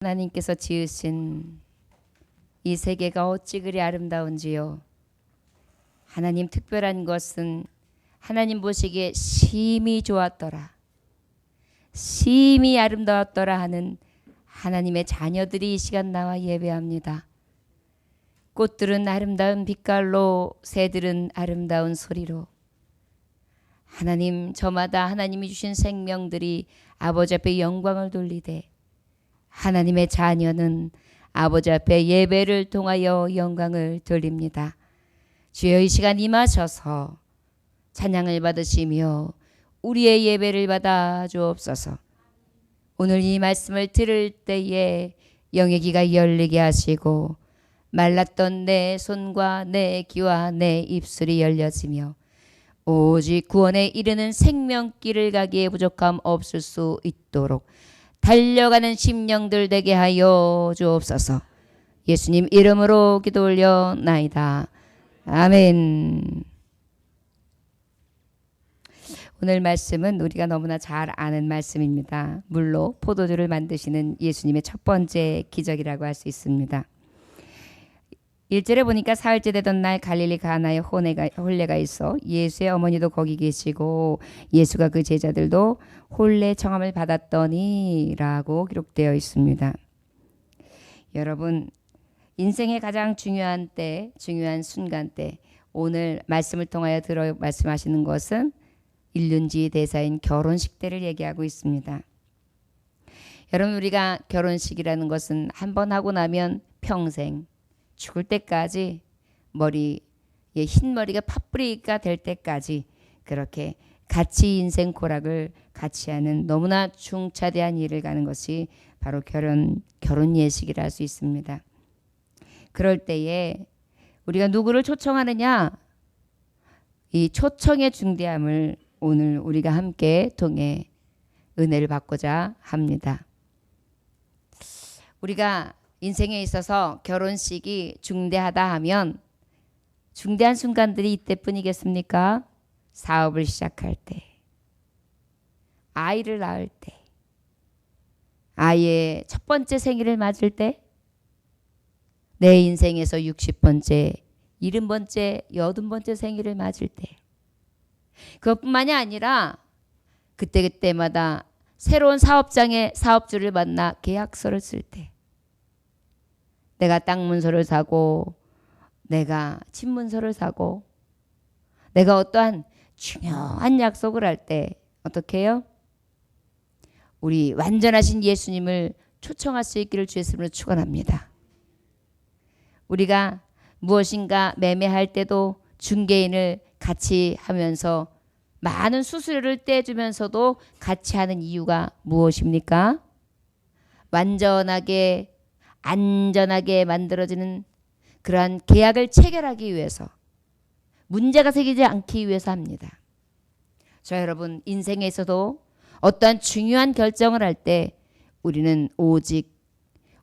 하나님께서 지으신 이 세계가 어찌 그리 아름다운지요. 하나님 특별한 것은 하나님 보시기에 심히 좋았더라, 심히 아름다웠더라 하는 하나님의 자녀들이 이 시간 나와 예배합니다. 꽃들은 아름다운 빛깔로, 새들은 아름다운 소리로, 하나님 저마다 하나님이 주신 생명들이 아버지 앞에 영광을 돌리되, 하나님의 자녀는 아버지 앞에 예배를 통하여 영광을 돌립니다. 주여 이 시간 임하셔서 찬양을 받으시며 우리의 예배를 받아 주옵소서. 오늘 이 말씀을 들을 때에 영의 귀가 열리게 하시고 말랐던 내 손과 내 귀와 내 입술이 열려지며 오직 구원에 이르는 생명길을 가기에 부족함 없을 수 있도록 달려가는 심령들 되게 하여 주옵소서. 예수님 이름으로 기도 올려나이다. 아멘. 오늘 말씀은 우리가 너무나 잘 아는 말씀입니다. 물로 포도주를 만드시는 예수님의 첫 번째 기적이라고 할 수 있습니다. 1절에 보니까 사흘째 되던 날 갈릴리 가나에 혼례가 있어 예수의 어머니도 거기 계시고 예수가 그 제자들도 혼례 청함을 받았더니 라고 기록되어 있습니다. 여러분, 인생의 가장 중요한 때, 중요한 순간 때, 오늘 말씀을 통하여 말씀하시는 것은 일륜지 대사인 결혼식 때를 얘기하고 있습니다. 여러분, 우리가 결혼식이라는 것은 한 번 하고 나면 평생 죽을 때까지 흰머리가 팥뿌리가 될 때까지 그렇게 같이 인생 고락을 같이 하는 너무나 중차대한 일을 가는 것이 바로 결혼 예식이라 할 수 있습니다. 그럴 때에 우리가 누구를 초청하느냐, 이 초청의 중대함을 오늘 우리가 함께 통해 은혜를 받고자 합니다. 우리가 인생에 있어서 결혼식이 중대하다 하면 중대한 순간들이 이때뿐이겠습니까? 사업을 시작할 때, 아이를 낳을 때, 아이의 첫 번째 생일을 맞을 때, 내 인생에서 60번째, 70번째, 80번째 생일을 맞을 때, 그것뿐만이 아니라 그때마다 새로운 사업장에 사업주를 만나 계약서를 쓸 때, 내가 땅 문서를 사고 내가 집 문서를 사고 내가 어떠한 중요한 약속을 할 때 어떻게 해요? 우리 완전하신 예수님을 초청할 수 있기를 주의 이름으로 축원합니다. 우리가 무엇인가 매매할 때도 중개인을 같이 하면서 많은 수수료를 떼주면서도 같이 하는 이유가 무엇입니까? 완전하게 안전하게 만들어지는 그러한 계약을 체결하기 위해서, 문제가 생기지 않기 위해서 합니다. 저 여러분, 인생에 있어도 어떠한 중요한 결정을 할 때 우리는 오직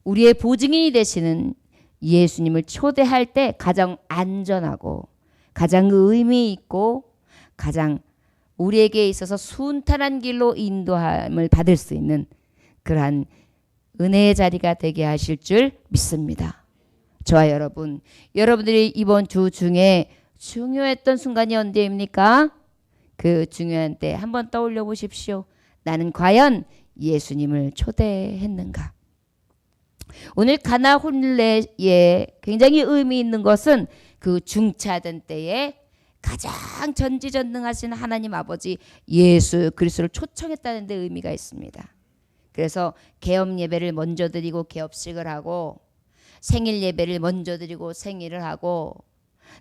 우리의 보증인이 되시는 예수님을 초대할 때 가장 안전하고 가장 의미 있고 가장 우리에게 있어서 순탄한 길로 인도함을 받을 수 있는 그러한 은혜의 자리가 되게 하실 줄 믿습니다. 저와 여러분들이 이번 주 중에 중요했던 순간이 언제입니까? 그 중요한 때 한번 떠올려 보십시오. 나는 과연 예수님을 초대했는가? 오늘 가나 혼례에 굉장히 의미 있는 것은 그 중차된 때에 가장 전지전능하신 하나님 아버지 예수 그리스도를 초청했다는 데 의미가 있습니다. 그래서 개업 예배를 먼저 드리고 개업식을 하고, 생일 예배를 먼저 드리고 생일을 하고,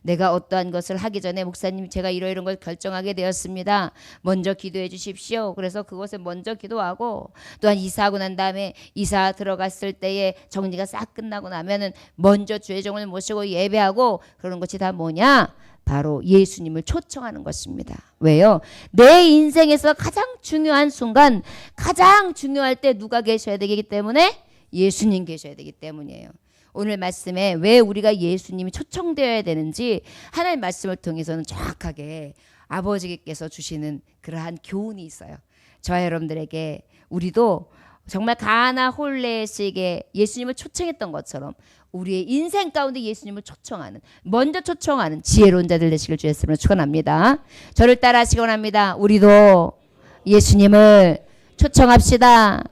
내가 어떠한 것을 하기 전에 목사님 제가 이런 걸 결정하게 되었습니다. 먼저 기도해 주십시오. 그래서 그것에 먼저 기도하고, 또한 이사하고 난 다음에 이사 들어갔을 때에 정리가 싹 끝나고 나면은 먼저 주의 종을 모시고 예배하고, 그런 것이 다 뭐냐? 바로 예수님을 초청하는 것입니다. 왜요? 내 인생에서 가장 중요한 순간, 가장 중요할 때 누가 계셔야 되기 때문에? 예수님 계셔야 되기 때문이에요. 오늘 말씀에 왜 우리가 예수님이 초청되어야 되는지 하나님 말씀을 통해서는 정확하게 아버지께서 주시는 그러한 교훈이 있어요. 저와 여러분들에게 우리도 정말 가나 홀레스에게 예수님을 초청했던 것처럼 우리의 인생 가운데 예수님을 초청하는, 먼저 초청하는 지혜로운 자들 되시길 주의 이름으로 축원합니다. 저를 따라 하시기 원합니다. 우리도 예수님을 초청합시다.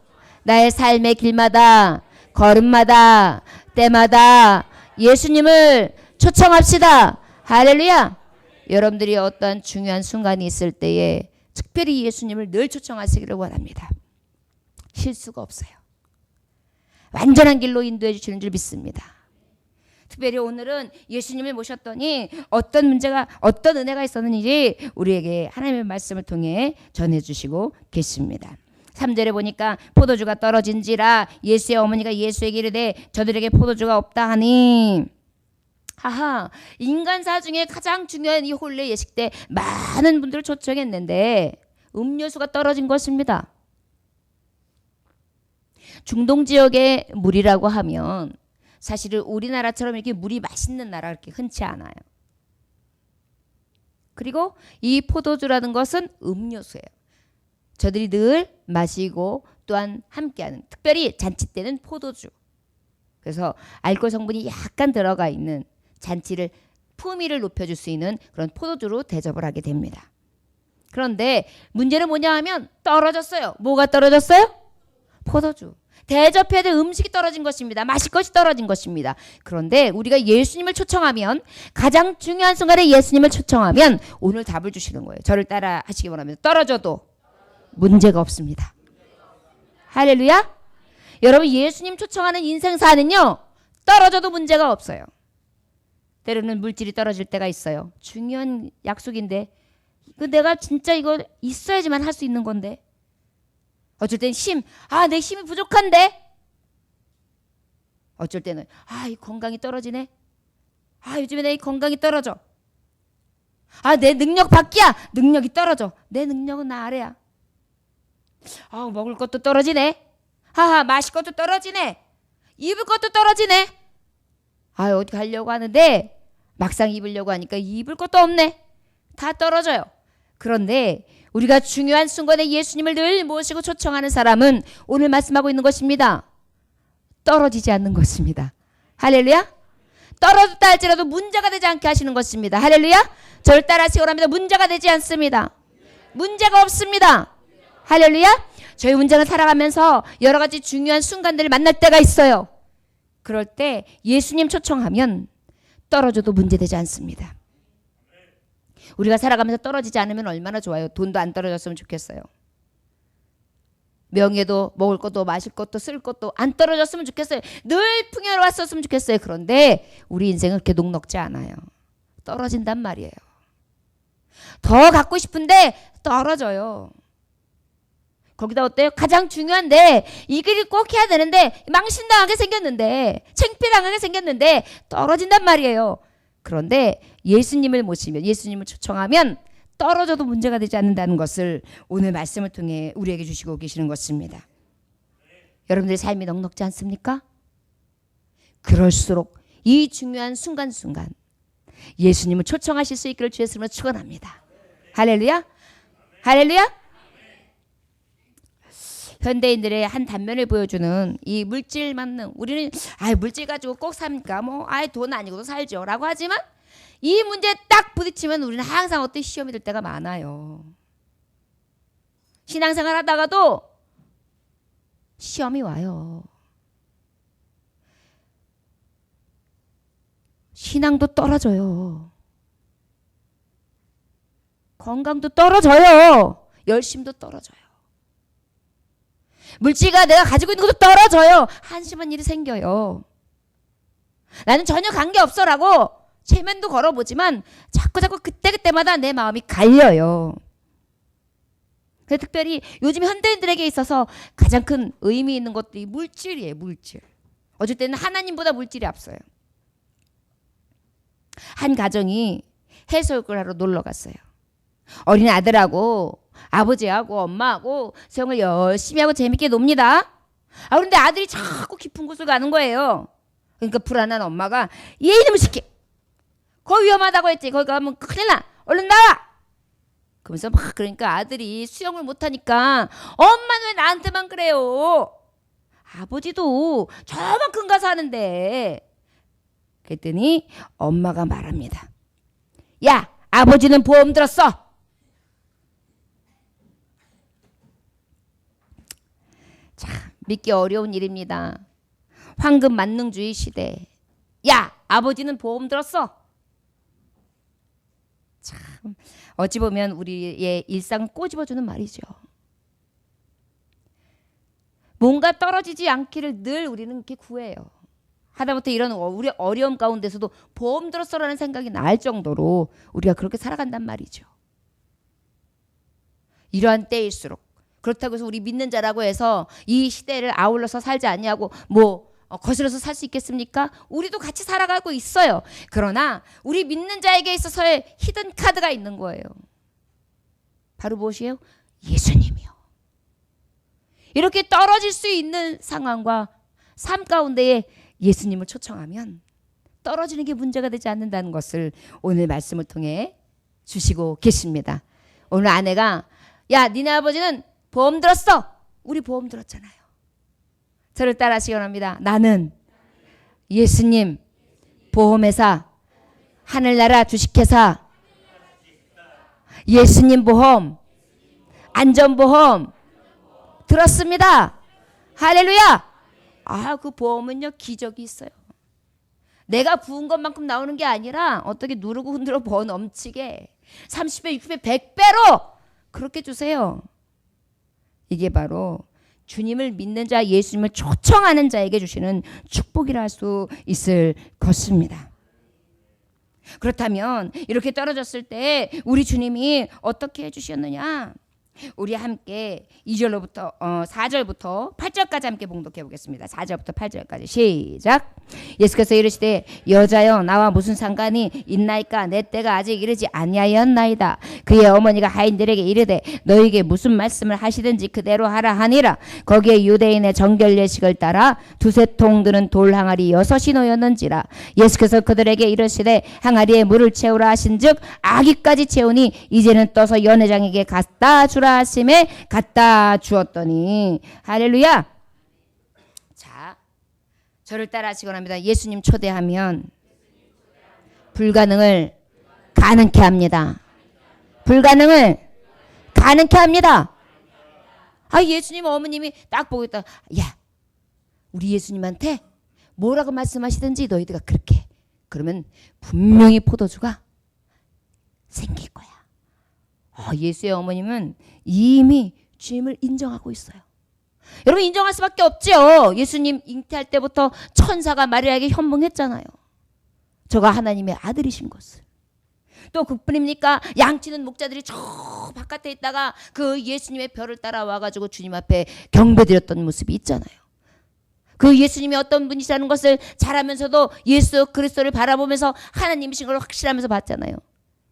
나의 삶의 길마다, 걸음마다, 때마다 예수님을 초청합시다. 할렐루야. 여러분들이 어떤 중요한 순간이 있을 때에 특별히 예수님을 늘 초청하시기를 원합니다. 실수가 없어요. 완전한 길로 인도해 주시는 줄 믿습니다. 특별히 오늘은 예수님을 모셨더니 어떤 문제가, 어떤 은혜가 있었는지 우리에게 하나님의 말씀을 통해 전해주시고 계십니다. 3절에 보니까 포도주가 떨어진지라 예수의 어머니가 예수에게 이르되 저들에게 포도주가 없다 하니, 하하, 인간사 중에 가장 중요한 이 혼례 예식 때 많은 분들을 초청했는데 음료수가 떨어진 것입니다. 중동 지역의 물이라고 하면 사실은 우리나라처럼 이렇게 물이 맛있는 나라가 그렇게 흔치 않아요. 그리고 이 포도주라는 것은 음료수예요. 저들이 늘 마시고 또한 함께하는, 특별히 잔치 때는 포도주. 그래서 알코올 성분이 약간 들어가 있는 잔치를, 풍미를 높여줄 수 있는 그런 포도주로 대접을 하게 됩니다. 그런데 문제는 뭐냐 하면 떨어졌어요. 뭐가 떨어졌어요? 포도주. 대접해야 될 음식이 떨어진 것입니다. 마실 것이 떨어진 것입니다. 그런데 우리가 예수님을 초청하면, 가장 중요한 순간에 예수님을 초청하면 오늘 답을 주시는 거예요. 저를 따라 하시기 원합니다. 떨어져도 문제가 없습니다. 할렐루야. 여러분, 예수님 초청하는 인생사는요, 떨어져도 문제가 없어요. 때로는 물질이 떨어질 때가 있어요. 중요한 약속인데 내가 진짜 이거 있어야지만 할 수 있는 건데, 어쩔 땐 내 힘이 부족한데, 어쩔 때는 이 건강이 떨어지네. 요즘에 내 건강이 떨어져. 내 능력 밖이야. 능력이 떨어져. 내 능력은 나 아래야. 먹을 것도 떨어지네. 마실 것도 떨어지네. 입을 것도 떨어지네. 어디 가려고 하는데 막상 입으려고 하니까 입을 것도 없네. 다 떨어져요. 그런데 우리가 중요한 순간에 예수님을 늘 모시고 초청하는 사람은 오늘 말씀하고 있는 것입니다. 떨어지지 않는 것입니다. 할렐루야. 떨어졌다 할지라도 문제가 되지 않게 하시는 것입니다. 할렐루야. 저를 따라 하시기 바랍니다. 문제가 되지 않습니다. 문제가 없습니다. 할렐루야. 저희 문제는 살아가면서 여러 가지 중요한 순간들을 만날 때가 있어요. 그럴 때 예수님 초청하면 떨어져도 문제되지 않습니다. 우리가 살아가면서 떨어지지 않으면 얼마나 좋아요. 돈도 안 떨어졌으면 좋겠어요. 명예도, 먹을 것도, 마실 것도, 쓸 것도 안 떨어졌으면 좋겠어요. 늘 풍요로웠었으면 좋겠어요. 그런데 우리 인생은 그렇게 녹록지 않아요. 떨어진단 말이에요. 더 갖고 싶은데 떨어져요. 거기다 어때요? 가장 중요한데 이 길을 꼭 해야 되는데 망신당하게 생겼는데, 창피당하게 생겼는데 떨어진단 말이에요. 그런데 예수님을 모시면, 예수님을 초청하면 떨어져도 문제가 되지 않는다는 것을 오늘 말씀을 통해 우리에게 주시고 계시는 것입니다. 여러분들의 삶이 넉넉지 않습니까? 그럴수록 이 중요한 순간순간 예수님을 초청하실 수 있기를 주의 이름으로 축원합니다. 할렐루야. 할렐루야. 현대인들의 한 단면을 보여주는 이 물질 만능. 우리는 물질 가지고 꼭 삽니까? 돈 아니고도 살죠 라고 하지만 이 문제에 딱 부딪히면 우리는 항상 어떤 시험이 될 때가 많아요. 신앙생활 하다가도 시험이 와요. 신앙도 떨어져요. 건강도 떨어져요. 열심도 떨어져요. 물질과 내가 가지고 있는 것도 떨어져요. 한심한 일이 생겨요. 나는 전혀 관계없어라고 체면도 걸어보지만 자꾸 그때그때마다 내 마음이 갈려요. 그래서 특별히 요즘 현대인들에게 있어서 가장 큰 의미 있는 것도 이 물질이에요. 물질. 어쩔 때는 하나님보다 물질이 앞서요. 한 가정이 해수욕을 하러 놀러 갔어요. 어린 아들하고 아버지하고 엄마하고 수영을 열심히 하고 재밌게 놉니다. 그런데 아들이 자꾸 깊은 곳을 가는 거예요. 그러니까 불안한 엄마가 얘 이놈의 새끼, 거기 위험하다고 했지. 거기 가면 큰일 나. 얼른 나와. 그러면서 그러니까 아들이 수영을 못하니까 엄마는 왜 나한테만 그래요. 아버지도 저만큼 가서 하는데. 그랬더니 엄마가 말합니다. 야, 아버지는 보험 들었어. 참 믿기 어려운 일입니다. 황금 만능주의 시대. 야, 아버지는 보험 들었어. 참 어찌 보면 우리의 일상을 꼬집어주는 말이죠. 뭔가 떨어지지 않기를 늘 우리는 이렇게 구해요. 하다못해 이런 우리 어려움 가운데서도 보험 들었어라는 생각이 날 정도로 우리가 그렇게 살아간단 말이죠. 이러한 때일수록 그렇다고 해서 우리 믿는 자라고 해서 이 시대를 아울러서 살지 않냐고 거슬러서 살 수 있겠습니까? 우리도 같이 살아가고 있어요. 그러나 우리 믿는 자에게 있어서의 히든 카드가 있는 거예요. 바로 무엇이에요? 예수님이요. 이렇게 떨어질 수 있는 상황과 삶 가운데에 예수님을 초청하면 떨어지는 게 문제가 되지 않는다는 것을 오늘 말씀을 통해 주시고 계십니다. 오늘 아내가 야, 니네 아버지는 보험 들었어. 우리 보험 들었잖아요. 저를 따라 하시기 원합니다. 나는 예수님 보험회사, 하늘나라 주식회사, 예수님 보험, 안전보험 들었습니다. 할렐루야. 그 보험은요 기적이 있어요. 내가 부은 것만큼 나오는 게 아니라 어떻게 누르고 흔들어 버 넘치게 30배, 60배, 100배로 그렇게 주세요. 이게 바로 주님을 믿는 자, 예수님을 초청하는 자에게 주시는 축복이라 할 수 있을 것입니다. 그렇다면 이렇게 떨어졌을 때 우리 주님이 어떻게 해주셨느냐? 우리 함께 2절로부터 4절부터 8절까지 함께 봉독해 보겠습니다. 4절부터 8절까지 시작. 예수께서 이르시되 여자여 나와 무슨 상관이 있나이까? 내 때가 아직 이르지 아니하였나이다. 그의 어머니가 하인들에게 이르되 너에게 무슨 말씀을 하시든지 그대로 하라 하니라. 거기에 유대인의 정결 예식을 따라 두세 통 드는 돌 항아리 6이 놓였는지라. 예수께서 그들에게 이르시되 항아리에 물을 채우라 하신즉 아기까지 채우니 이제는 떠서 연회장에게 갖다 주라 하심에 갖다 주었더니. 할렐루야. 자, 저를 따라 하시기 원합니다. 예수님 초대하면 불가능을 가능케 합니다. 불가능을 가능케 합니다. 예수님 어머님이 딱 보고 있다. 야, 우리 예수님한테 뭐라고 말씀하시든지 너희들가 그렇게 그러면 분명히 포도주가 생길 거야. 예수의 어머님은 이미 주님을 인정하고 있어요. 여러분 인정할 수밖에 없죠. 예수님 잉태할 때부터 천사가 마리아에게 현몽했잖아요. 저가 하나님의 아들이신 것을. 또 그뿐입니까? 양치는 목자들이 저 바깥에 있다가 그 예수님의 별을 따라와가지고 주님 앞에 경배드렸던 모습이 있잖아요. 그 예수님이 어떤 분이시라는 것을 잘 알면서도 예수 그리스도를 바라보면서 하나님이신 걸 확실하면서 봤잖아요.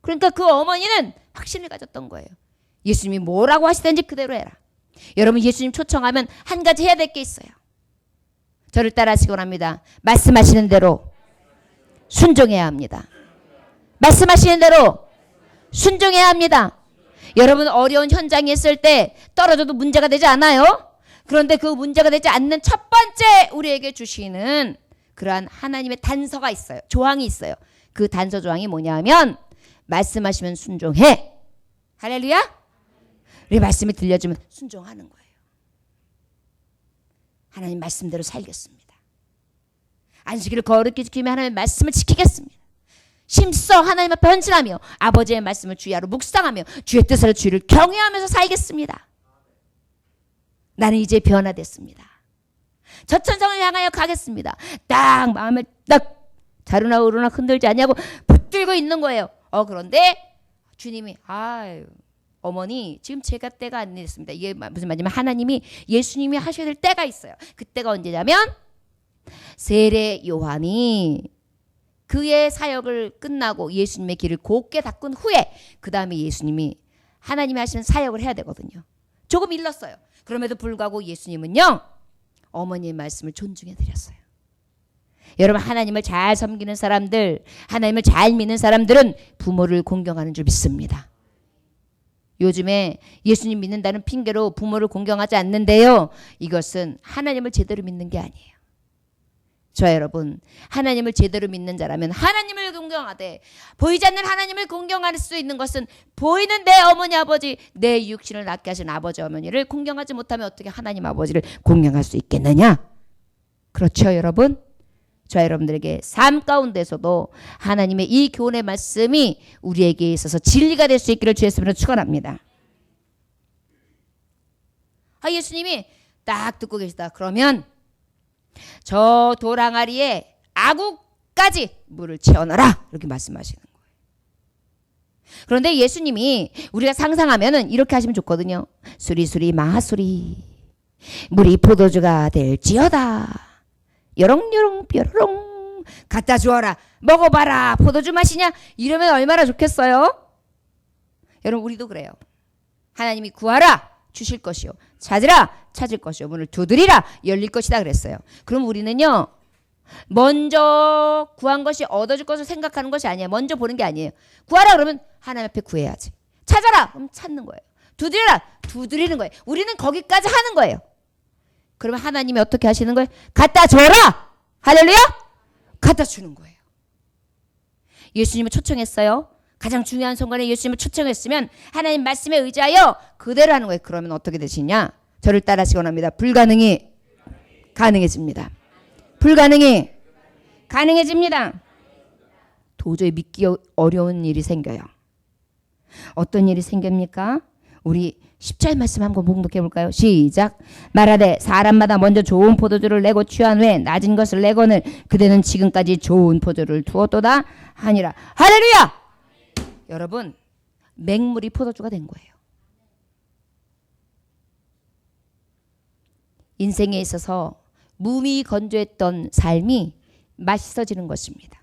그러니까 그 어머니는 확신을 가졌던 거예요. 예수님이 뭐라고 하시든지 그대로 해라. 여러분 예수님 초청하면 한 가지 해야 될 게 있어요. 저를 따라 하시기 원합니다. 말씀하시는 대로 순종해야 합니다. 말씀하시는 대로 순종해야 합니다. 여러분 어려운 현장에 있을 때 떨어져도 문제가 되지 않아요? 그런데 그 문제가 되지 않는 첫 번째 우리에게 주시는 그러한 하나님의 단서가 있어요. 조항이 있어요. 그 단서 조항이 뭐냐 하면 말씀하시면 순종해. 할렐루야. 우리 말씀이 들려주면 순종하는 거예요. 하나님 말씀대로 살겠습니다. 안식일을 거룩히 지키며 하나님의 말씀을 지키겠습니다. 심써 하나님 앞에 헌신하며 아버지의 말씀을 주야로 묵상하며 주의 뜻을 주를 경외하면서 살겠습니다. 나는 이제 변화됐습니다. 저 천성을 향하여 가겠습니다. 딱 마음을 딱 자루나 우루나 흔들지 않냐고 붙들고 있는 거예요. 그런데 주님이 어머니 지금 제가 때가 안 됐습니다. 이게 무슨 말이냐면 하나님이 예수님이 하셔야 될 때가 있어요. 그때가 언제냐면 세례 요한이 그의 사역을 끝나고 예수님의 길을 곧게 닦은 후에 그 다음에 예수님이 하나님이 하시는 사역을 해야 되거든요. 조금 일렀어요. 그럼에도 불구하고 예수님은요 어머니의 말씀을 존중해 드렸어요. 여러분 하나님을 잘 섬기는 사람들, 하나님을 잘 믿는 사람들은 부모를 공경하는 줄 믿습니다. 요즘에 예수님 믿는다는 핑계로 부모를 공경하지 않는데요. 이것은 하나님을 제대로 믿는 게 아니에요. 저 여러분, 하나님을 제대로 믿는 자라면 하나님을 공경하되, 보이지 않는 하나님을 공경할 수 있는 것은 보이는 내 어머니 아버지, 내 육신을 낳게 하신 아버지 어머니를 공경하지 못하면 어떻게 하나님 아버지를 공경할 수 있겠느냐? 그렇죠 여러분? 저 여러분들에게 삶 가운데서도 하나님의 이 교훈의 말씀이 우리에게 있어서 진리가 될 수 있기를 주의 이름으로 축원합니다. 예수님이 딱 듣고 계시다. 그러면 저 돌항아리에 아구까지 물을 채워넣어라, 이렇게 말씀하시는 거예요. 그런데 예수님이 우리가 상상하면은 이렇게 하시면 좋거든요. 수리수리 마수리 물이 포도주가 될지어다. 요롱요롱 뾰로롱 갖다 주어라, 먹어봐라, 포도주 마시냐, 이러면 얼마나 좋겠어요. 여러분, 우리도 그래요. 하나님이 구하라, 주실 것이요, 찾으라, 찾을 것이요, 문을 두드리라, 열릴 것이다 그랬어요. 그럼 우리는요, 먼저 구한 것이 얻어질 것을 생각하는 것이 아니에요. 먼저 보는 게 아니에요. 구하라 그러면 하나님 앞에 구해야지. 찾아라 그럼 찾는 거예요. 두드려라 두드리는 거예요. 우리는 거기까지 하는 거예요. 그러면 하나님이 어떻게 하시는 거예요? 갖다 줘라. 할렐루야. 갖다 주는 거예요. 예수님을 초청했어요. 가장 중요한 순간에 예수님을 초청했으면 하나님 말씀에 의지하여 그대로 하는 거예요. 그러면 어떻게 되시냐? 저를 따라하시기 원합니다. 불가능이 가능해집니다. 불가능이 가능해집니다. 도저히 믿기 어려운 일이 생겨요. 어떤 일이 생깁니까? 우리 10절 말씀 한번 봉독해 볼까요? 시작. 말하되 사람마다 먼저 좋은 포도주를 내고 취한 후에 낮은 것을 내거늘 그대는 지금까지 좋은 포도주를 두었도다 하니라. 할렐루야. 여러분, 맹물이 포도주가 된 거예요. 인생에 있어서 몸이 건조했던 삶이 맛있어지는 것입니다.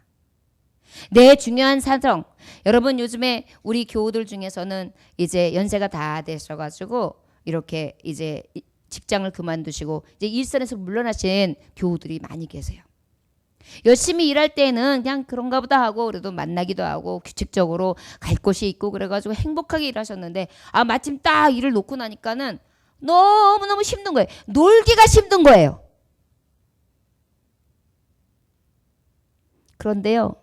내 중요한 사정. 여러분, 요즘에 우리 교우들 중에서는 이제 연세가 다 되셔가지고 이렇게 이제 직장을 그만두시고 이제 일선에서 물러나신 교우들이 많이 계세요. 열심히 일할 때는 그냥 그런가 보다 하고 그래도 만나기도 하고 규칙적으로 갈 곳이 있고 그래가지고 행복하게 일하셨는데 마침 딱 일을 놓고 나니까는 너무너무 힘든 거예요. 놀기가 힘든 거예요. 그런데요,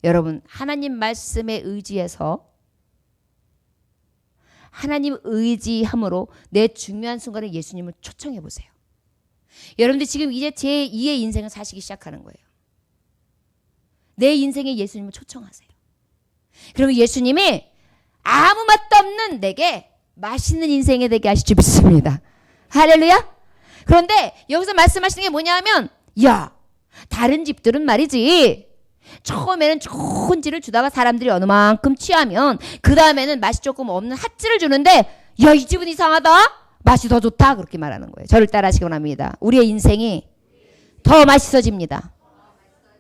여러분, 하나님 말씀에 의지해서 하나님 의지함으로 내 중요한 순간에 예수님을 초청해 보세요. 여러분들 지금 이제 제2의 인생을 사시기 시작하는 거예요. 내 인생에 예수님을 초청하세요. 그리고 예수님이 아무 맛도 없는 내게 맛있는 인생이 되게 하실 줄 믿습니다. 할렐루야. 그런데 여기서 말씀하시는 게 뭐냐면, 야, 다른 집들은 말이지, 처음에는 좋은 찌를 주다가 사람들이 어느 만큼 취하면 그 다음에는 맛이 조금 없는 핫찌를 주는데, 야, 이 집은 이상하다, 맛이 더 좋다, 그렇게 말하는 거예요. 저를 따라하시기 원합니다. 우리의 인생이 더 맛있어집니다.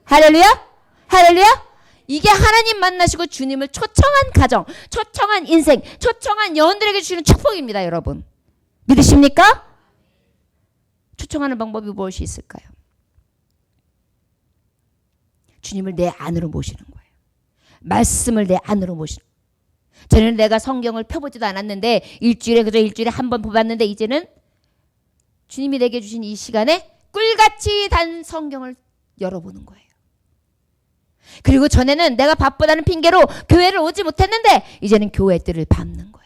할렐루야. 할렐루야. 이게 하나님 만나시고 주님을 초청한 가정, 초청한 인생, 초청한 영혼들에게 주시는 축복입니다. 여러분, 믿으십니까? 초청하는 방법이 무엇이 있을까요? 주님을 내 안으로 모시는 거예요. 말씀을 내 안으로 모시는 거예요. 전에는 내가 성경을 펴보지도 않았는데 그저 일주일에 한 번 보았는데 이제는 주님이 내게 주신 이 시간에 꿀같이 단 성경을 열어보는 거예요. 그리고 전에는 내가 바쁘다는 핑계로 교회를 오지 못했는데 이제는 교회 뜰을 밟는 거예요.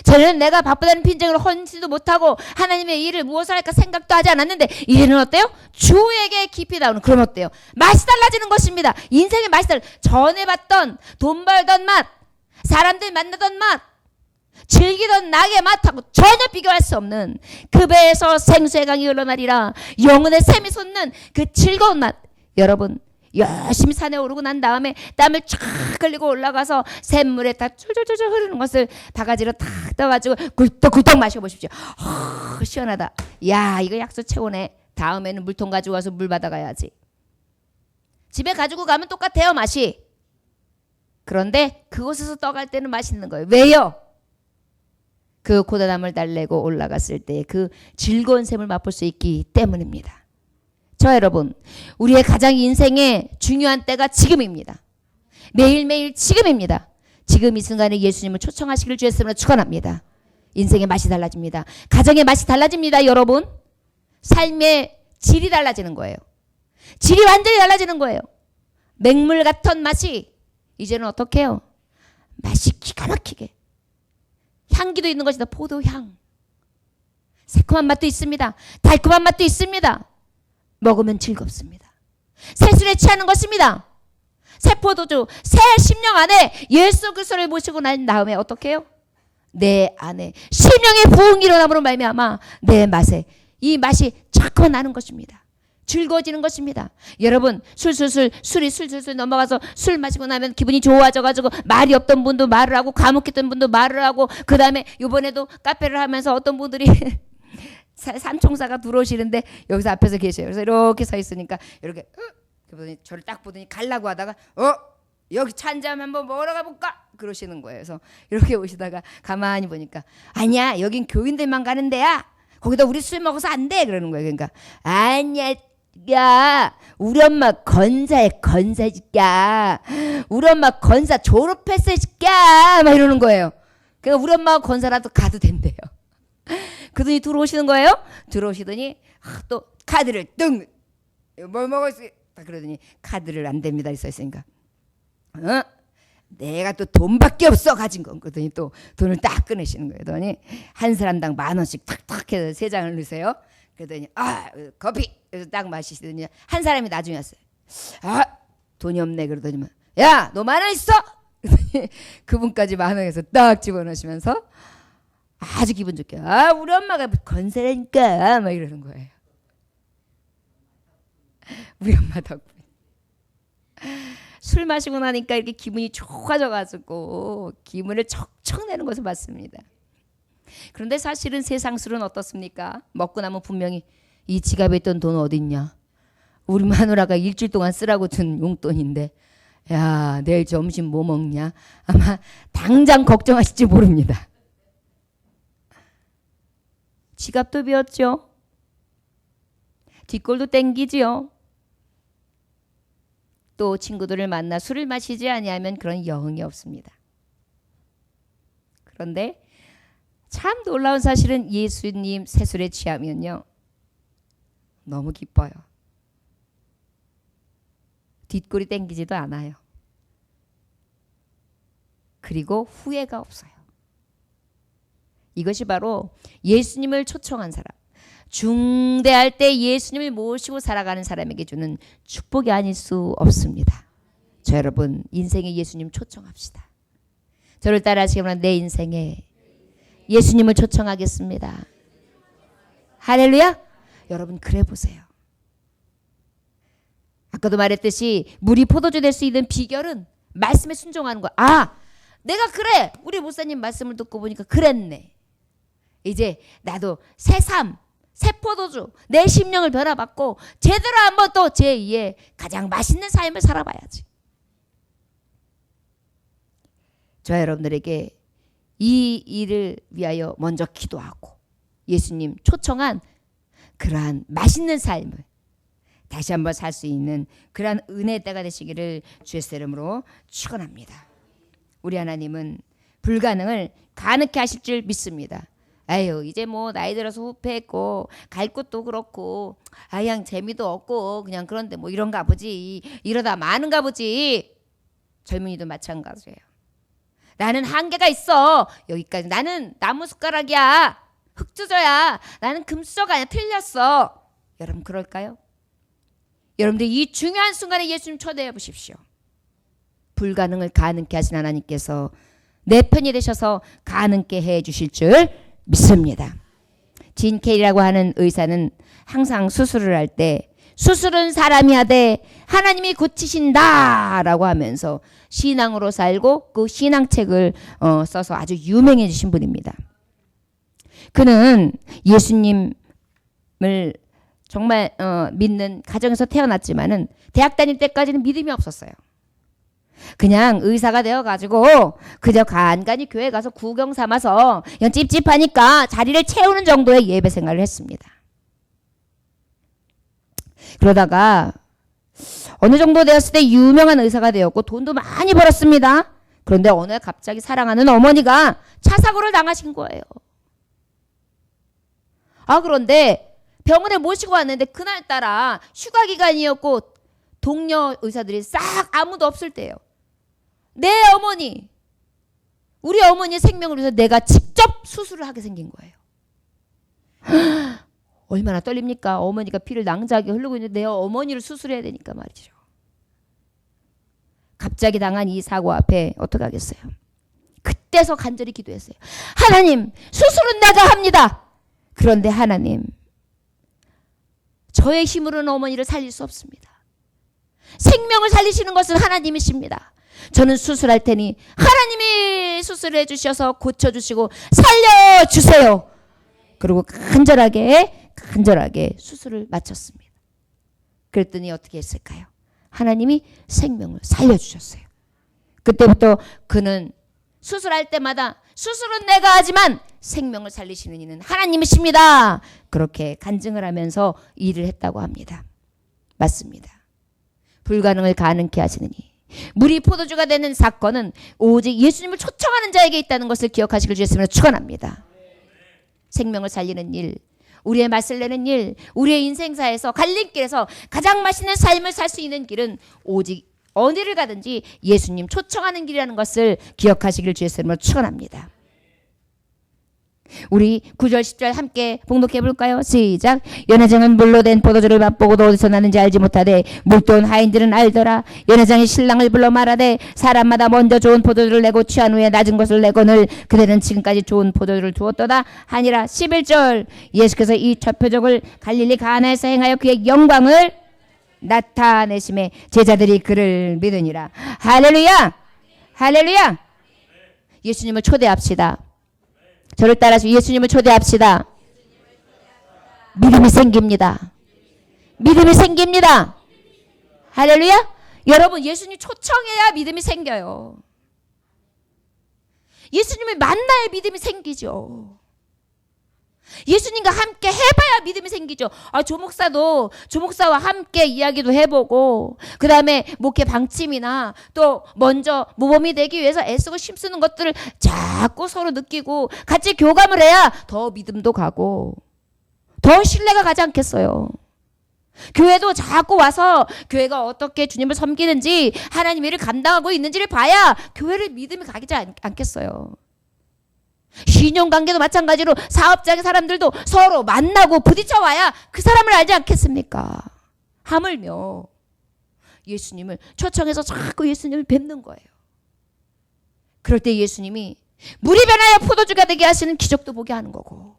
전에는 내가 바쁘다는 핑계로 헌신도 못하고 하나님의 일을 무엇을 할까 생각도 하지 않았는데 이제는 어때요? 주에게 깊이 나오는. 그럼 어때요? 맛이 달라지는 것입니다. 인생의 맛이 전에 봤던 돈 벌던 맛, 사람들 만나던 맛, 즐기던 낙의 맛하고 전혀 비교할 수 없는 그 배에서 생수의 강이 흘러나리라 영혼의 샘이 솟는 그 즐거운 맛. 여러분, 열심히 산에 오르고 난 다음에 땀을 쫙 흘리고 올라가서 샘물에 다 쫄쫄쫄 흐르는 것을 바가지로 탁 떠가지고 굴떡굴떡 마셔보십시오. 시원하다. 야, 이거 약수 최고네. 다음에는 물통 가지고 와서 물 받아가야지. 집에 가지고 가면 똑같아요, 맛이. 그런데 그곳에서 떠갈 때는 맛있는 거예요. 왜요? 그 고단함을 달래고 올라갔을 때 그 즐거운 샘을 맛볼 수 있기 때문입니다. 저 여러분, 우리의 가장 인생의 중요한 때가 지금입니다. 매일매일 지금입니다. 지금 이 순간에 예수님을 초청하시길 주의 이름으로 축원합니다. 인생의 맛이 달라집니다. 가정의 맛이 달라집니다. 여러분, 삶의 질이 달라지는 거예요. 질이 완전히 달라지는 거예요. 맹물 같은 맛이 이제는 어떻게 해요? 맛이 기가 막히게 향기도 있는 것이다. 포도향. 새콤한 맛도 있습니다. 달콤한 맛도 있습니다. 먹으면 즐겁습니다. 새술에 취하는 것입니다. 새 포도주, 새 심령 안에 예수 그리스도를 모시고 난 다음에 어떻게 해요? 내 안에 심령의 부흥이 일어남으로 말미암아 내 맛에 이 맛이 자꾸 나는 것입니다. 즐거워지는 것입니다. 여러분, 술이 술술 넘어가서 술 마시고 나면 기분이 좋아져가지고 말이 없던 분도 말을 하고 과묵했던 분도 말을 하고, 그 다음에 이번에도 카페를 하면서 어떤 분들이 삼총사가 들어오시는데 여기서 앞에서 계셔요. 그래서 이렇게 서 있으니까 이렇게 저를 딱 보더니 갈라고 하다가 여기 차 한 잔 한번 먹으러 가볼까? 그러시는 거예요. 그래서 이렇게 오시다가 가만히 보니까 아니야, 여긴 교인들만 가는 데야. 거기다 우리 술 먹어서 안 돼. 그러는 거예요. 그러니까 아니야, 야, 우리 엄마 건사야, 건사지까. 우리 엄마 건사 졸업했어, 지까. 막 이러는 거예요. 그러니까 우리 엄마가 건사라도 가도 된대요. 그러더니 들어오시는 거예요. 들어오시더니 또 카드를 뭘 먹었어? 그러더니 카드를 안 됩니다. 써 있으니까 내가 또 돈밖에 없어 가진 건. 그러더니 또 돈을 딱 꺼내시는 거예요. 그러더니 한 사람당 10,000원씩 탁탁 해서 3장을 넣으세요. 그러더니 커피. 그래서 딱 마시시더니 한 사람이 나중에 왔어요. 돈이 없네. 그러더니 야, 너 10,000원 있어? 그러더니 그분까지 10,000원에서 딱 집어넣으시면서 아주 기분 좋게 우리 엄마가 건세라니까 막 이러는 거예요. 우리 엄마 덕분에 술 마시고 나니까 이렇게 기분이 좋아져가지고 기분을 척척 내는 것을 봤습니다. 그런데 사실은 세상 술은 어떻습니까? 먹고 나면 분명히 이 지갑에 있던 돈 어딨냐? 우리 마누라가 일주일 동안 쓰라고 준 용돈인데, 야, 내일 점심 뭐 먹냐? 아마 당장 걱정하실지 모릅니다. 지갑도 비었죠. 뒷골도 땡기지요. 또 친구들을 만나 술을 마시지 아니하면 그런 여흥이 없습니다. 그런데 참 놀라운 사실은 예수님 새술에 취하면요, 너무 기뻐요. 뒷골이 땡기지도 않아요. 그리고 후회가 없어요. 이것이 바로 예수님을 초청한 사람, 중대할 때 예수님을 모시고 살아가는 사람에게 주는 축복이 아닐 수 없습니다. 저 여러분, 인생에 예수님 초청합시다. 저를 따라하시면 내 인생에 예수님을 초청하겠습니다. 할렐루야. 여러분, 그래 보세요. 아까도 말했듯이 물이 포도주 될 수 있는 비결은 말씀에 순종하는 거야. 내가 그래, 우리 목사님 말씀을 듣고 보니까 그랬네. 이제 나도 새 삶, 새 포도주, 내 심령을 변화받고 제대로 한번 또 제2의 가장 맛있는 삶을 살아봐야지. 저 여러분들에게 이 일을 위하여 먼저 기도하고 예수님 초청한 그러한 맛있는 삶을 다시 한번 살 수 있는 그러한 은혜의 때가 되시기를 주의 이름으로 축원합니다. 우리 하나님은 불가능을 가능케 하실 줄 믿습니다. 아유, 이제 뭐 나이 들어서 후패했고 갈 곳도 그렇고 그냥 재미도 없고 그냥 그런데 뭐 이런가 보지, 이러다 마는가 보지. 젊은이도 마찬가지예요. 나는 한계가 있어. 여기까지. 나는 나무 숟가락이야. 흙주저야. 나는 금수저가 아니야. 틀렸어. 여러분 그럴까요? 여러분들 이 중요한 순간에 예수님 초대해 보십시오. 불가능을 가능케 하신 하나님께서 내 편이 되셔서 가능케 해 주실 줄 믿습니다. 진 케이라고 하는 의사는 항상 수술을 할 때 수술은 사람이 하되 하나님이 고치신다 라고 하면서 신앙으로 살고 그 신앙책을 써서 아주 유명해지신 분입니다. 그는 예수님을 정말 믿는 가정에서 태어났지만은 대학 다닐 때까지는 믿음이 없었어요. 그냥 의사가 되어가지고 그저 간간히 교회 가서 구경 삼아서 그냥 찝찝하니까 자리를 채우는 정도의 예배 생활을 했습니다. 그러다가 어느 정도 되었을 때 유명한 의사가 되었고 돈도 많이 벌었습니다. 그런데 어느 날 갑자기 사랑하는 어머니가 차 사고를 당하신 거예요. 그런데 병원에 모시고 왔는데 그날따라 휴가 기간이었고 동료 의사들이 싹 아무도 없을 때예요. 내 어머니, 우리 어머니의 생명을 위해서 내가 직접 수술을 하게 생긴 거예요. 얼마나 떨립니까? 어머니가 피를 낭자하게 흐르고 있는데 내 어머니를 수술해야 되니까 말이죠. 갑자기 당한 이 사고 앞에 어떻게 하겠어요? 그때서 간절히 기도했어요. 하나님, 수술은 내가 합니다. 그런데 하나님, 저의 힘으로는 어머니를 살릴 수 없습니다. 생명을 살리시는 것은 하나님이십니다. 저는 수술할 테니 하나님이 수술해 주셔서 고쳐주시고 살려주세요. 그리고 간절하게 수술을 마쳤습니다. 그랬더니 어떻게 했을까요? 하나님이 생명을 살려주셨어요. 그때부터 그는 수술할 때마다 수술은 내가 하지만 생명을 살리시는 이는 하나님이십니다. 그렇게 간증을 하면서 일을 했다고 합니다. 맞습니다. 불가능을 가능케 하시느니 물이 포도주가 되는 사건은 오직 예수님을 초청하는 자에게 있다는 것을 기억하시길 주 예수님으로 축원합니다. 생명을 살리는 일, 우리의 맛을 내는 일, 우리의 인생사에서 갈림길에서 가장 맛있는 삶을 살 수 있는 길은 오직 어디를 가든지 예수님 초청하는 길이라는 것을 기억하시길 주 예수님으로 축원합니다. 우리 9절 10절 함께 봉독해 볼까요? 시작. 연회장은 물로 된 포도주를 맛보고도 어디서 나는지 알지 못하되 물돈 하인들은 알더라. 연회장이 신랑을 불러 말하되 사람마다 먼저 좋은 포도주를 내고 취한 후에 낮은 것을 내거늘 그대는 지금까지 좋은 포도주를 두었도다 하니라. 11절. 예수께서 이 첫 표적을 갈릴리 가나에서 행하여 그의 영광을 나타내심에 제자들이 그를 믿으니라. 할렐루야, 할렐루야. 예수님을 초대합시다. 저를 따라서 예수님을 초대합시다. 믿음이 생깁니다. 믿음이 생깁니다. 할렐루야. 여러분, 예수님 초청해야 믿음이 생겨요. 예수님을 만나야 믿음이 생기죠. 예수님과 함께 해봐야 믿음이 생기죠. 조목사와 함께 이야기도 해보고, 그 다음에 목회 방침이나 또 먼저 모범이 되기 위해서 애쓰고 힘쓰는 것들을 자꾸 서로 느끼고 같이 교감을 해야 더 믿음도 가고 더 신뢰가 가지 않겠어요. 교회도 자꾸 와서 교회가 어떻게 주님을 섬기는지 하나님 일을 감당하고 있는지를 봐야 교회를 믿음이 가지 않겠어요. 신용관계도 마찬가지로 사업장의 사람들도 서로 만나고 부딪혀와야 그 사람을 알지 않겠습니까? 하물며 예수님을 초청해서 자꾸 예수님을 뵙는 거예요. 그럴 때 예수님이 물이 변하여 포도주가 되게 하시는 기적도 보게 하는 거고,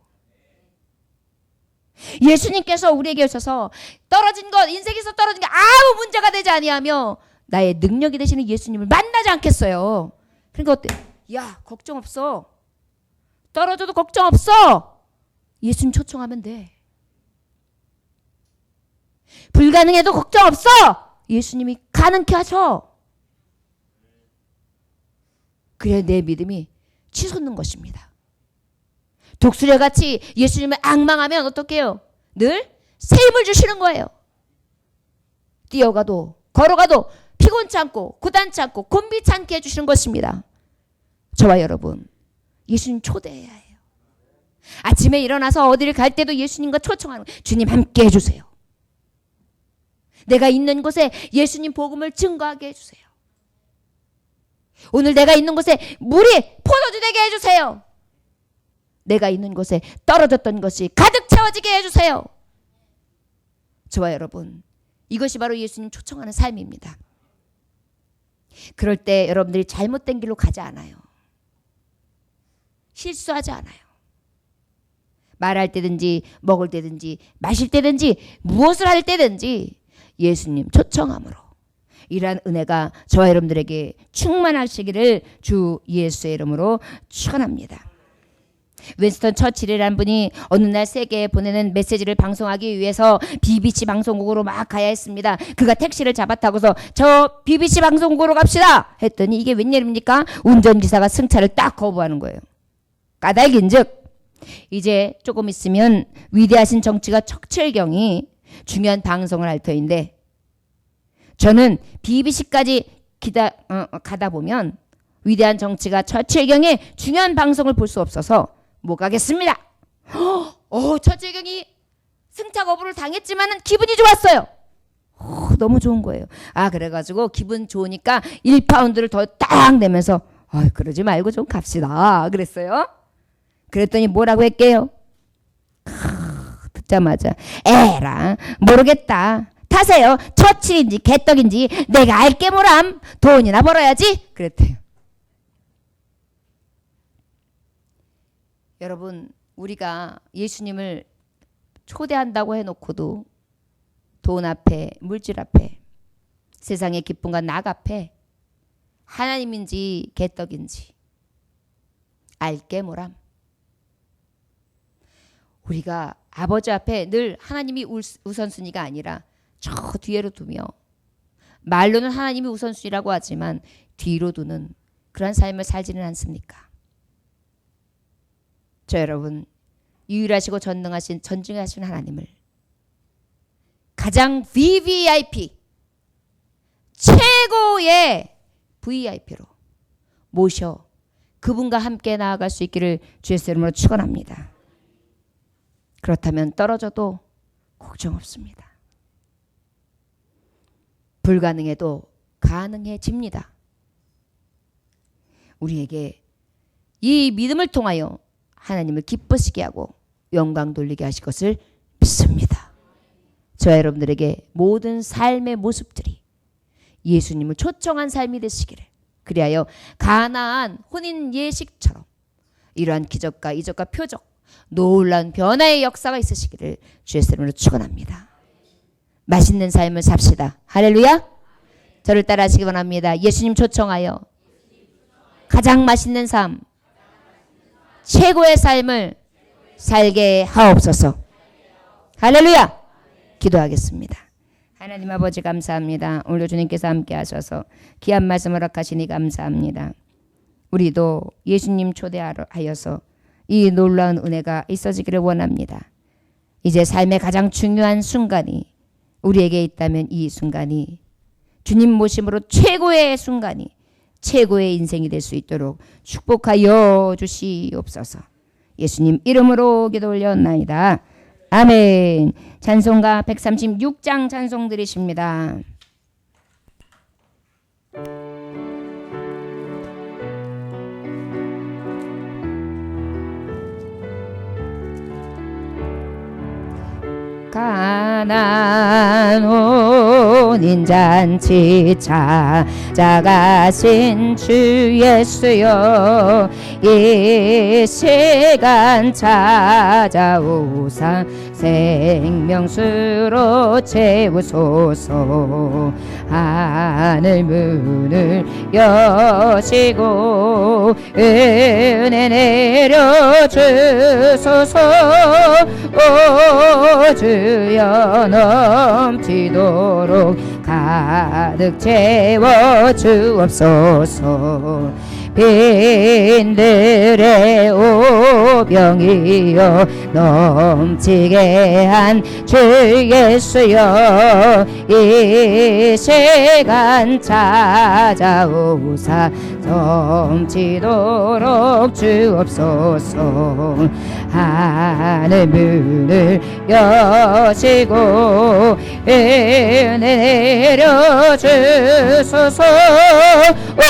예수님께서 우리에게 오셔서 떨어진 것, 인생에서 떨어진 게 아무 문제가 되지 아니하며 나의 능력이 되시는 예수님을 만나지 않겠어요. 그러니까 어때? 야, 걱정 없어. 떨어져도 걱정 없어. 예수님 초청하면 돼. 불가능해도 걱정 없어. 예수님이 가능케 하셔. 그래야 내 믿음이 치솟는 것입니다. 독수리같이 예수님을 앙망하면 어떻게 해요? 늘 새 힘을 주시는 거예요. 뛰어가도 걸어가도 피곤치 않고 고단치 않고 곤비치 않게 해주시는 것입니다. 저와 여러분, 예수님 초대해야 해요. 아침에 일어나서 어디를 갈 때도 예수님과 초청하는 거예요. 주님 함께 해주세요. 내가 있는 곳에 예수님 복음을 증거하게 해주세요. 오늘 내가 있는 곳에 물이 포도주 되게 해주세요. 내가 있는 곳에 떨어졌던 것이 가득 채워지게 해주세요. 저와 여러분, 이것이 바로 예수님 초청하는 삶입니다. 그럴 때 여러분들이 잘못된 길로 가지 않아요. 실수하지 않아요. 말할 때든지 먹을 때든지 마실 때든지 무엇을 할 때든지 예수님 초청함으로 이러한 은혜가 저와 여러분들에게 충만하시기를 주 예수의 이름으로 축원합니다. 윈스턴 처칠이라는 분이 어느 날 세계에 보내는 메시지를 방송하기 위해서 BBC 방송국으로 막 가야 했습니다. 그가 택시를 잡아타고서 저 BBC 방송국으로 갑시다 했더니 이게 웬일입니까? 운전기사가 승차를 딱 거부하는 거예요. 까닭인즉 이제 조금 있으면 위대하신 정치가 척칠경이 중요한 방송을 할 터인데 저는 BBC까지 가다 보면 위대한 정치가 처칠경의 중요한 방송을 볼 수 없어서 못 가겠습니다. 처칠경이 승차 거부를 당했지만은 기분이 좋았어요. 너무 좋은 거예요. 그래가지고 기분 좋으니까 1파운드를 더 딱 내면서 그러지 말고 좀 갑시다 그랬어요. 그랬더니 뭐라고 했게요? 듣자마자 에라 모르겠다. 타세요. 처칠인지 개떡인지 내가 알게 뭐람. 돈이나 벌어야지 그랬대요. 여러분, 우리가 예수님을 초대한다고 해놓고도 돈 앞에, 물질 앞에, 세상의 기쁨과 낙 앞에 하나님인지 개떡인지 알게 뭐람. 우리가 아버지 앞에 늘 하나님이 우선순위가 아니라 저 뒤에로 두며, 말로는 하나님이 우선순위라고 하지만 뒤로 두는 그런 삶을 살지는 않습니까? 여러분, 유일하시고 전능하신 전능하신 하나님을 가장 VVIP, 최고의 VIP로 모셔 그분과 함께 나아갈 수 있기를 주의 이름으로 축원합니다. 그렇다면 떨어져도 걱정 없습니다. 불가능해도 가능해집니다. 우리에게 이 믿음을 통하여 하나님을 기쁘시게 하고 영광 돌리게 하실 것을 믿습니다. 저와 여러분들에게 모든 삶의 모습들이 예수님을 초청한 삶이 되시기를, 그리하여 가나안 혼인 예식처럼 이러한 기적과 이적과 표적, 놀라운 변화의 역사가 있으시기를 주의 이름으로 축원합니다. 맛있는 삶을 삽시다. 할렐루야. 저를 따라하시기 원합니다. 예수님 초청하여 가장 맛있는 삶, 최고의 삶을 살게 하옵소서. 할렐루야. 기도하겠습니다. 하나님 아버지 감사합니다. 오늘 주님께서 함께 하셔서 귀한 말씀을 허락하시니 감사합니다. 우리도 예수님 초대하여서 이 놀라운 은혜가 있어지기를 원합니다. 이제 삶의 가장 중요한 순간이 우리에게 있다면 이 순간이 주님 모심으로 최고의 순간이, 최고의 인생이 될 수 있도록 축복하여 주시옵소서. 예수님 이름으로 기도 올렸나이다. 아멘. 찬송가 136장 찬송 드리십니다. 가나안 혼인잔치 찾아가신 주 예수여, 이 시간 찾아오사 생명수로 채우소서. 하늘 문을 여시고 은혜 내려주소서. 오 주여 넘치도록 가득 채워 주옵소서. 빈들의 오병이여 넘치게 한 주 예수여, 이 시간 찾아오사 넘치도록 주옵소서. 하늘 문을 여시고 은혜 내려주소서. 오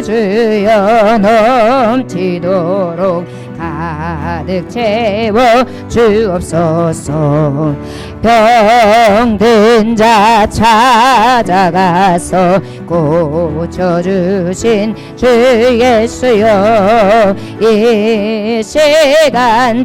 주여 넘치도록 가득 채워 주옵소서. 병든 자 찾아가서 고쳐주신 주 예수여, 이 시간